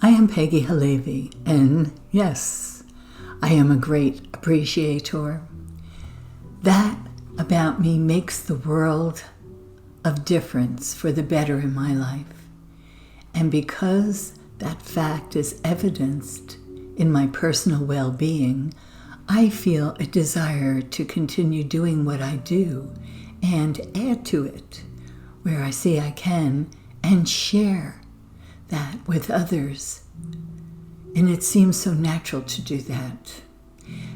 I am Peggy Halevi, and yes, I am a great appreciator. That about me makes the world of difference for the better in my life. And because that fact is evidenced in my personal well-being, I feel a desire to continue doing what I do and add to it where I see I can and share that with others. And it seems so natural to do that.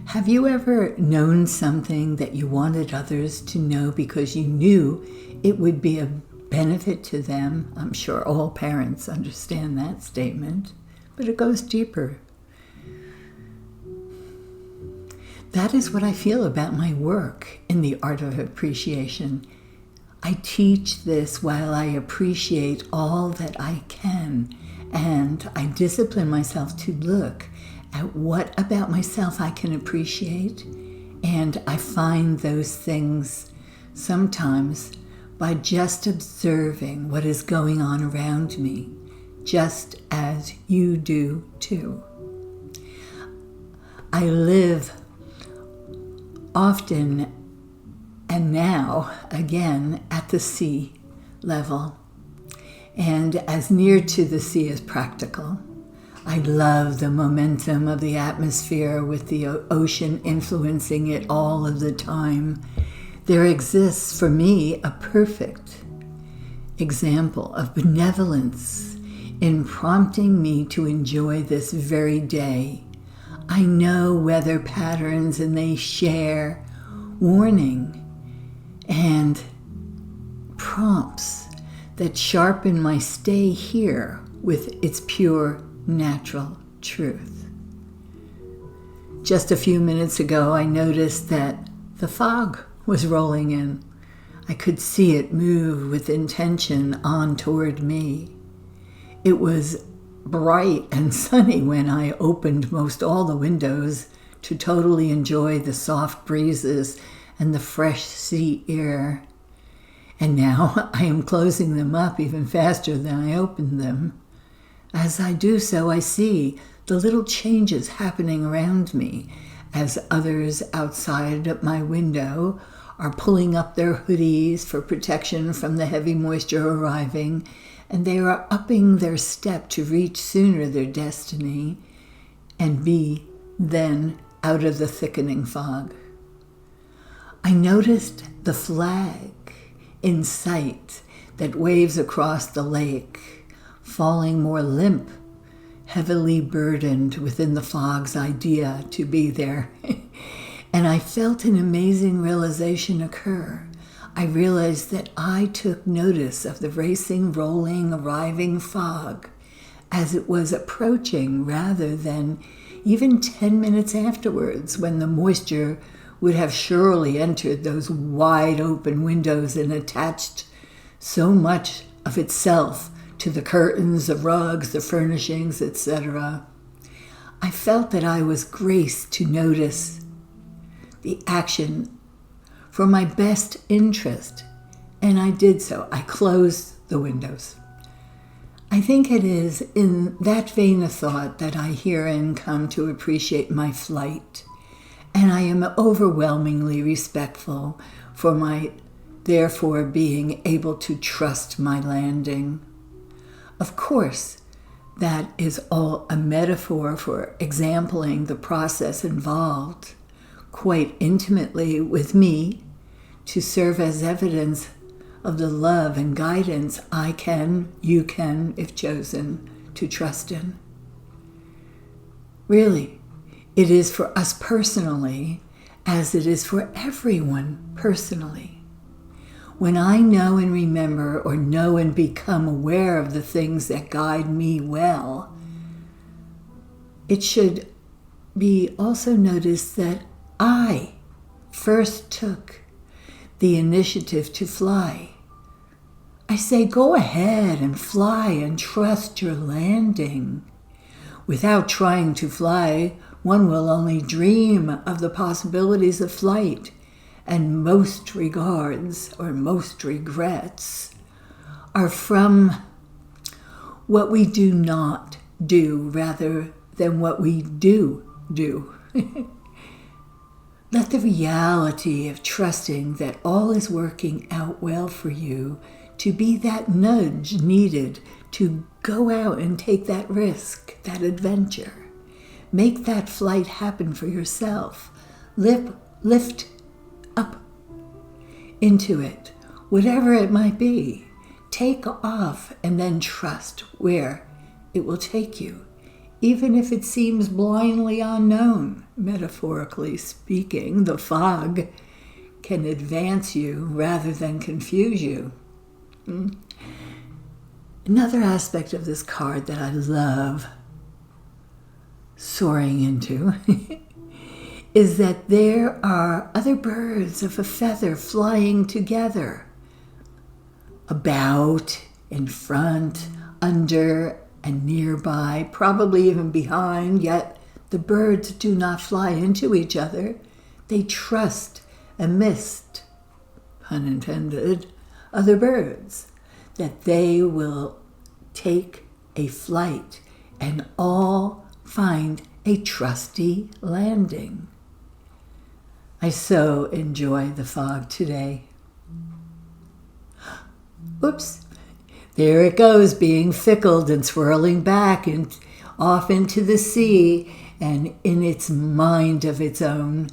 Have you ever known something that you wanted others to know because you knew it would be a benefit to them? I'm sure all parents understand that statement, but it goes deeper. That is what I feel about my work in the art of appreciation. I teach this while I appreciate all that I can, and I discipline myself to look at what about myself I can appreciate, and I find those things sometimes by just observing what is going on around me, just as you do too. I live often and now again at the sea level, and as near to the sea as practical. I love the momentum of the atmosphere with the ocean influencing it all of the time. There exists for me a perfect example of benevolence in prompting me to enjoy this very day. I know weather patterns and they share warning and prompts that sharpen my stay here with its pure natural truth. Just a few minutes ago, I noticed that the fog was rolling in. I could see it move with intention on toward me. It was bright and sunny when I opened most all the windows to totally enjoy the soft breezes and the fresh sea air. And now I am closing them up even faster than I opened them. As I do so, I see the little changes happening around me as others outside my window are pulling up their hoodies for protection from the heavy moisture arriving, and they are upping their step to reach sooner their destiny and be then out of the thickening fog. I noticed the flag in sight that waves across the lake, falling more limp, heavily burdened within the fog's idea to be there. And I felt an amazing realization occur. I realized that I took notice of the racing, rolling, arriving fog as it was approaching rather than even 10 minutes afterwards when the moisture would have surely entered those wide open windows and attached so much of itself to the curtains, the rugs, the furnishings, etc. I felt that I was graced to notice the action for my best interest, and I did so. I closed the windows. I think it is in that vein of thought that I herein come to appreciate my flight, and I am overwhelmingly respectful for my therefore being able to trust my landing. Of course, that is all a metaphor for exempling the process involved quite intimately with me to serve as evidence of the love and guidance I can, you can, if chosen, to trust in. Really, it is for us personally as it is for everyone personally. When I know and remember or know and become aware of the things that guide me well, it should be also noticed that I first took the initiative to fly. I say, go ahead and fly and trust your landing. Without trying to fly, one will only dream of the possibilities of flight, and most regards or most regrets are from what we do not do rather than what we do. Let the reality of trusting that all is working out well for you to be that nudge needed to go out and take that risk, that adventure. Make that flight happen for yourself. Lift up into it, whatever it might be. Take off and then trust where it will take you, even if it seems blindly unknown. Metaphorically speaking, the fog can advance you rather than confuse you. Another aspect of this card that I love soaring into is that there are other birds of a feather flying together, about, in front, under, and nearby, probably even behind, yet the birds do not fly into each other. They trust amidst, pun intended, other birds, that they will take a flight and all find a trusty landing. I so enjoy the fog today. Oops. There it goes, being fickled and swirling back and off into the sea and in its mind of its own.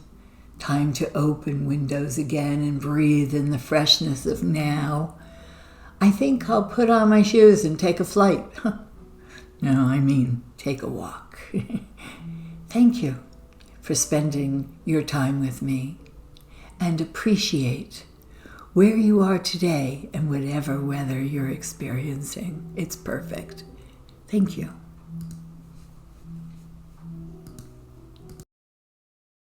Time to open windows again and breathe in the freshness of now. I think I'll put on my shoes and take a flight. No, I mean take a walk. Thank you for spending your time with me, and appreciate where you are today and whatever weather you're experiencing. It's perfect. Thank you.